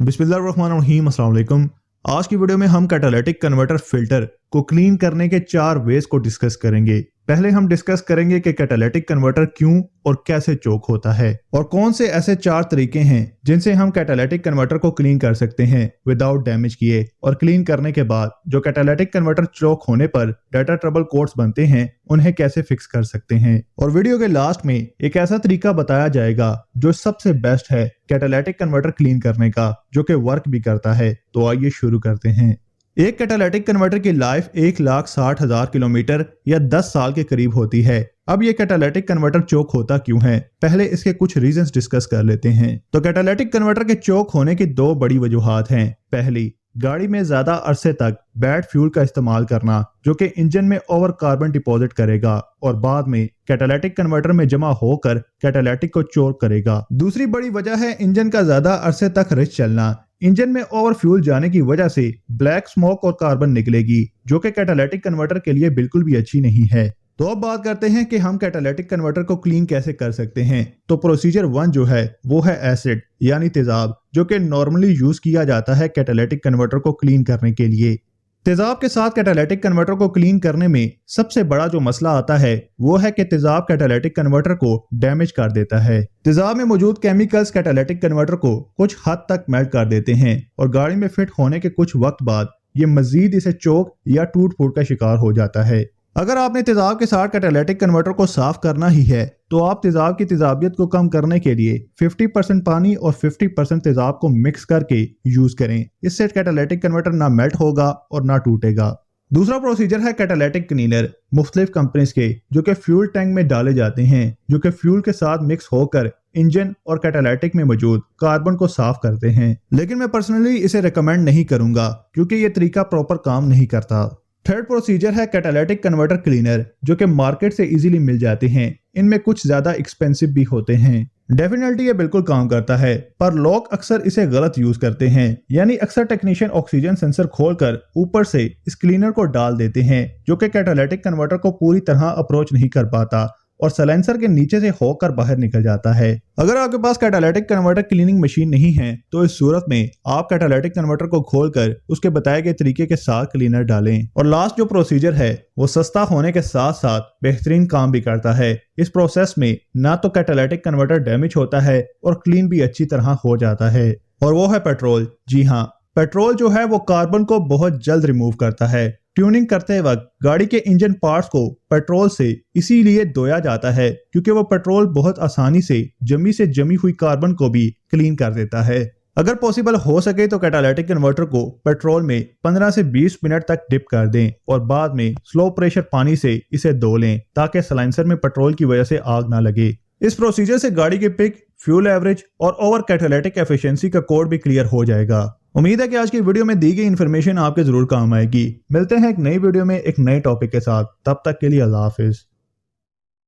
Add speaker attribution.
Speaker 1: बिस्मिल्लाहिर्रहमानिर्रहीम, अस्सलाम वालेकुम। आज की वीडियो में हम कैटालिटिक कन्वर्टर फिल्टर को क्लीन करने के 4 वेज को डिस्कस करेंगे। पहले हम डिस्कस करेंगे कि कैटालिटिक कन्वर्टर क्यों और कैसे चोक होता है और कौन से ऐसे 4 तरीके हैं जिनसे हम कैटालिटिक कन्वर्टर को क्लीन कर सकते हैं विदाउट डैमेज किए, और क्लीन करने के बाद जो कैटालिटिक कन्वर्टर चोक होने पर डाटा ट्रबल कोड्स बनते हैं उन्हें कैसे फिक्स कर सकते हैं। और वीडियो के लास्ट में एक ऐसा तरीका बताया जाएगा जो सबसे बेस्ट है कैटालिटिक कन्वर्टर क्लीन करने का, जो कि वर्क भी करता है। तो आइए शुरू करते हैं। एक कैटालिटिक कन्वर्टर की लाइफ 1,60,000 किलोमीटर या 10 साल के करीब होती है। अब ये कैटालिटिक कन्वर्टर चोक होता क्यों है, पहले इसके कुछ रीजंस डिस्कस कर लेते हैं। तो कैटालिटिक कन्वर्टर के चोक होने की 2 बड़ी वजूहात हैं। पहली, गाड़ी में ज्यादा अरसे तक बैड फ्यूल का इस्तेमाल करना जो कि इंजन में ओवर कार्बन डिपॉजिट करेगा और बाद में कैटालिटिक कन्वर्टर में जमा होकर कैटालिटिक को चोक करेगा। दूसरी बड़ी वजह है इंजन का ज्यादा अरसे तक रिच चलना। इंजन में ओवर फ्यूल जाने की वजह से ब्लैक स्मोक और कार्बन निकलेगी जो कि कैटालिटिक कन्वर्टर के लिए बिल्कुल भी अच्छी नहीं है। तो अब बात करते हैं कि हम कैटालिटिक कन्वर्टर को क्लीन कैसे कर सकते हैं। तो प्रोसीजर 1 जो है वो है एसिड यानी तेजाब, जो कि नॉर्मली यूज किया जाता है कैटालिटिक कन्वर्टर को क्लीन करने के लिए। तेजाब के साथ कैटालिटिक कन्वर्टर को क्लीन करने में सबसे बड़ा जो मसला आता है वो है कि तेजाब कैटालिटिक कन्वर्टर को डैमेज कर देता है। तेजाब में मौजूद केमिकल्स कैटालिटिक कन्वर्टर को कुछ हद तक मेल्ट कर देते हैं और गाड़ी में फिट होने के कुछ वक्त बाद ये मजीद इसे चोक या टूट फूट का शिकार हो जाता है। अगर आपने तेजाब के साथ कैटालिटिक कन्वर्टर को साफ करना ही है तो आप तेजाब की तेजाबियत को कम करने के लिए 50% पानी और 50% तेजाब को मिक्स करके यूज करें। इससे कैटालिटिक कन्वर्टर ना मेल्ट होगा और ना टूटेगा। दूसरा प्रोसीजर है कैटालिटिक क्लीनर, मुख्तलिफ कंपनीज के, जो कि फ्यूल टैंक में डाले जाते हैं, जो कि फ्यूल के साथ मिक्स होकर इंजन और कैटालिटिक में मौजूद कार्बन को साफ करते हैं। लेकिन मैं पर्सनली इसे रिकमेंड नहीं करूंगा क्योंकि ये तरीका प्रॉपर काम नहीं करता। थर्ड प्रोसीजर है कैटालिटिक कन्वर्टर क्लीनर, जो कि मार्केट से इजीली मिल जाते हैं। इनमें कुछ ज्यादा एक्सपेंसिव भी होते हैं। डेफिनेटली ये बिल्कुल काम करता है, पर लोग अक्सर इसे गलत यूज करते हैं। यानी अक्सर टेक्नीशियन ऑक्सीजन सेंसर खोलकर ऊपर से इस क्लीनर को डाल देते हैं, जो कि कैटालिटिक कन्वर्टर को पूरी तरह अप्रोच नहीं कर पाता और साइलेंसर के नीचे से होकर बाहर निकल जाता है। अगर आपके पास कैटालिटिक कन्वर्टर क्लीनिंग मशीन नहीं है तो इस सूरत में आप कैटालिटिक कन्वर्टर को खोलकर उसके बताए गए तरीके के साथ क्लीनर डालें। और लास्ट जो प्रोसीजर है वो सस्ता होने के साथ साथ बेहतरीन काम भी करता है। इस प्रोसेस में ना तो कैटालिटिक कन्वर्टर डैमेज होता है और क्लीन भी अच्छी तरह हो जाता है, और वो है पेट्रोल। जी हाँ, पेट्रोल जो है वो कार्बन को बहुत जल्द रिमूव करता है। ट्यूनिंग करते वक्त गाड़ी के इंजन पार्ट्स को पेट्रोल से इसीलिए धोया जाता है क्योंकि वो पेट्रोल बहुत आसानी से जमी हुई कार्बन को भी क्लीन कर देता है। अगर पॉसिबल हो सके तो कैटालिटिक कन्वर्टर को पेट्रोल में 15 से 20 मिनट तक डिप कर दें और बाद में स्लो प्रेशर पानी से इसे धो लें ताकि साइलेंसर में पेट्रोल की वजह से आग ना लगे। इस प्रोसीजर से गाड़ी के पिक, फ्यूल एवरेज और ओवर कैटालिटिक एफिशिएंसी का कोड भी क्लियर हो जाएगा। उम्मीद है कि आज की वीडियो में दी गई इन्फॉर्मेशन आपके जरूर काम आएगी। मिलते हैं एक नई वीडियो में एक नए टॉपिक के साथ, तब तक के लिए अल्लाह हाफिज।